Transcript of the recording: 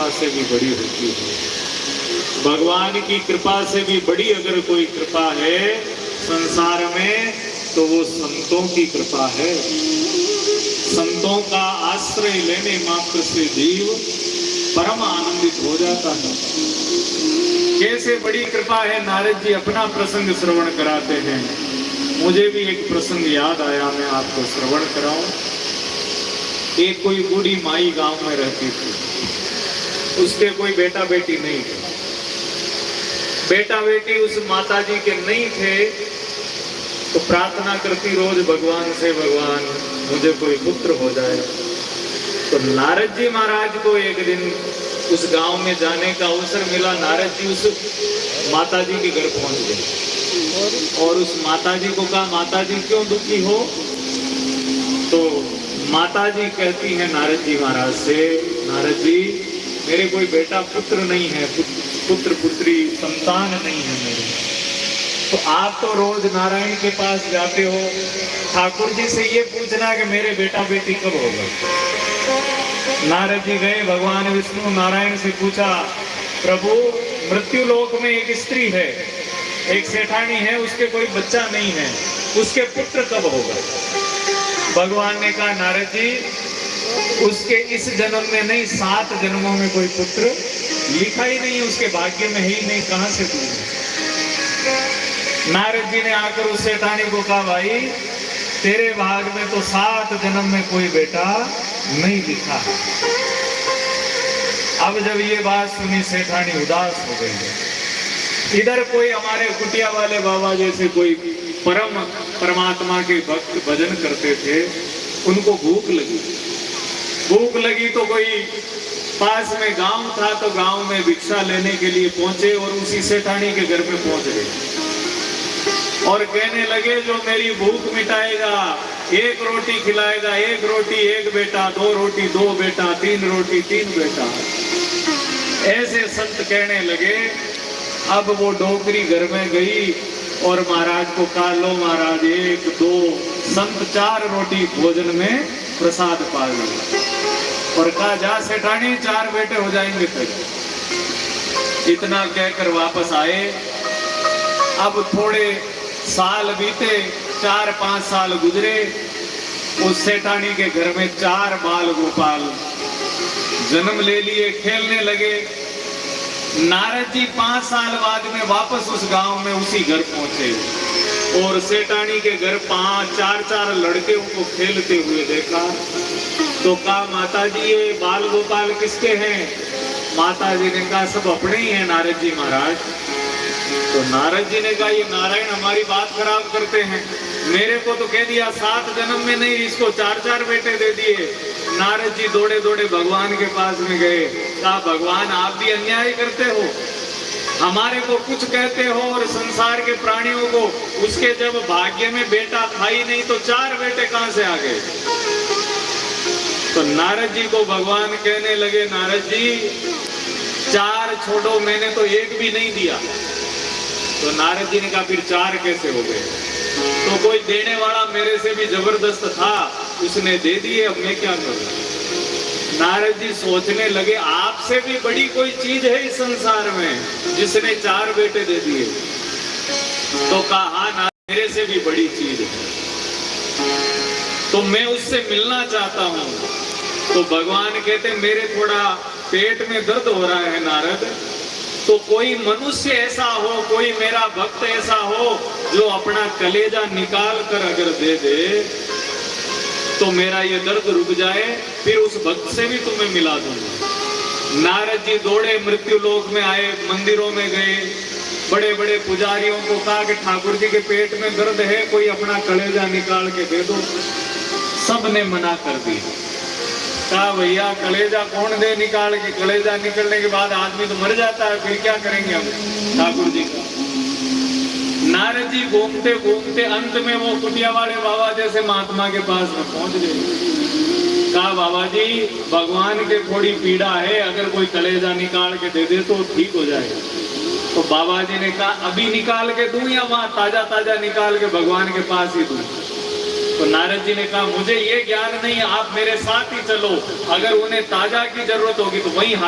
कृपा से भी बड़ी होती है। भगवान की कृपा से भी बड़ी अगर कोई कृपा है संसार में तो वो संतों की कृपा है। संतों का आश्रय लेने मात्र से जीव परम आनंदित हो जाता है। कैसे बड़ी कृपा है। नारद जी अपना प्रसंग श्रवण कराते हैं। मुझे भी एक प्रसंग याद आया, मैं आपको श्रवण कराऊं। एक कोई बूढ़ी माई गांव में रहती थी, उसके कोई बेटा बेटी नहीं थे। बेटा बेटी उस माता जी के नहीं थे तो प्रार्थना करती रोज भगवान से, भगवान मुझे कोई पुत्र हो जाए। तो नारद जी महाराज को एक दिन उस गांव में जाने का अवसर मिला। नारद जी उस माता जी के घर पहुंच गए और उस माता जी को कहा, माता जी क्यों दुखी हो? तो माता जी कहती हैं नारद जी महाराज से, नारद जी मेरे कोई बेटा पुत्र नहीं है, पुत्र पुत्री संतान नहीं है मेरे। तो आप तो रोज नारायण के पास जाते हो, ठाकुर जी से ये पूछना कि मेरे बेटा बेटी कब होगा। नारद जी गए, भगवान विष्णु नारायण से पूछा, प्रभु मृत्यु लोक में एक स्त्री है, एक सेठानी है, उसके कोई बच्चा नहीं है, उसके पुत्र कब होगा? भगवान ने कहा, नारद जी उसके इस जन्म में नहीं 7 जन्मों में कोई पुत्र लिखा ही नहीं, उसके भाग्य में ही नहीं, कहां से दूंगा? नारद जी ने आकर उस सेठानी को कहा, भाई तेरे भाग में तो 7 जन्म में कोई बेटा नहीं लिखा है। अब जब ये बात सुनी सेठानी उदास हो गई। इधर कोई हमारे कुटिया वाले बाबा जैसे कोई परमात्मा के भक्त भजन करते थे, उनको भूख लगी तो कोई पास में गांव था, तो गांव में भिक्षा लेने के लिए पहुंचे और उसी सेठानी के घर पे पहुंच गए और कहने लगे, जो मेरी भूख मिटाएगा, 1 रोटी खिलाएगा, 1 रोटी 1 बेटा, 2 रोटी 2 बेटा, 3 रोटी 3 बेटा। ऐसे संत कहने लगे। अब वो डोकरी घर में गई और महाराज को कहा, लो महाराज 1 2 संत 4 रोटी भोजन में प्रसाद पा लिया और कहा, जा सेठानी 4 बेटे हो जाएंगे फिर। इतना कहकर वापस आए। अब थोड़े साल बीते, 4-5 साल गुजरे। उस सेठानी के घर में 4 बाल गोपाल जन्म ले लिए, खेलने लगे। नारद जी 5 साल बाद में वापस उस गांव में उसी घर पहुंचे और सेठानी के घर 4 लड़के उनको खेलते हुए देखा। तो कहा, माता जी ये बाल गोपाल किसके हैं? माता जी ने कहा, सब अपने ही हैं नारद जी महाराज। तो नारद जी ने कहा, ये नारायण हमारी बात खराब करते हैं, मेरे को तो कह दिया 7 जन्म में नहीं, इसको 4 बेटे दे दिए। नारद जी दौड़े दौड़े भगवान के पास में गए। कहा, भगवान आप भी अन्याय करते हो, हमारे को कुछ कहते हो और संसार के प्राणियों को उसके जब भाग्य में बेटा था ही नहीं तो 4 बेटे कहां से आ गए? तो नारद जी को भगवान कहने लगे, नारद जी 4 छोड़ो, मैंने तो 1 भी नहीं दिया। तो नारद जी ने कहा, फिर 4 कैसे हो गए? तो कोई देने वाला मेरे से भी जबरदस्त था, उसने दे दिए, अब मैं क्या करूं? नारद जी सोचने लगे, आपसे भी बड़ी कोई चीज है इस संसार में जिसने 4 बेटे दे दिए? तो कहा, हाँ नारद, मेरे से भी बड़ी चीज है, तो मैं उससे मिलना चाहता हूं। तो भगवान कहते, मेरे थोड़ा पेट में दर्द हो रहा है नारद, तो कोई मनुष्य ऐसा हो, कोई मेरा भक्त ऐसा हो जो अपना कलेजा निकाल कर अगर दे दे तो मेरा ये दर्द रुक जाए, फिर उस भक्त से भी तुम्हें मिला दूंगा। नारद जी दौड़े, मृत्यु लोक में आए, मंदिरों में गए, बड़े बड़े पुजारियों को कहा कि ठाकुर जी के पेट में दर्द है, कोई अपना कलेजा निकाल के दे दो। सबने मना कर दी। कहा, भैया कलेजा कौन दे निकाल के? कलेजा निकलने के बाद आदमी तो मर जाता है, फिर क्या करेंगे हम ठाकुर जी का? नारद जी घूमते घूमते अंत में वो कुटिया वाले बाबा जैसे महात्मा के पास में पहुंच गए। कहा, बाबा जी भगवान के थोड़ी पीड़ा है, अगर कोई कलेजा निकाल के दे दे तो ठीक हो जाएगा। तो बाबा जी ने कहा, अभी निकाल के दूं या वहां ताजा ताजा निकाल के भगवान के पास ही दूं? तो नारद जी ने कहा, मुझे ये ज्ञान नहीं, आप मेरे साथ ही चलो, अगर उन्हें ताजा की जरूरत होगी तो वहीं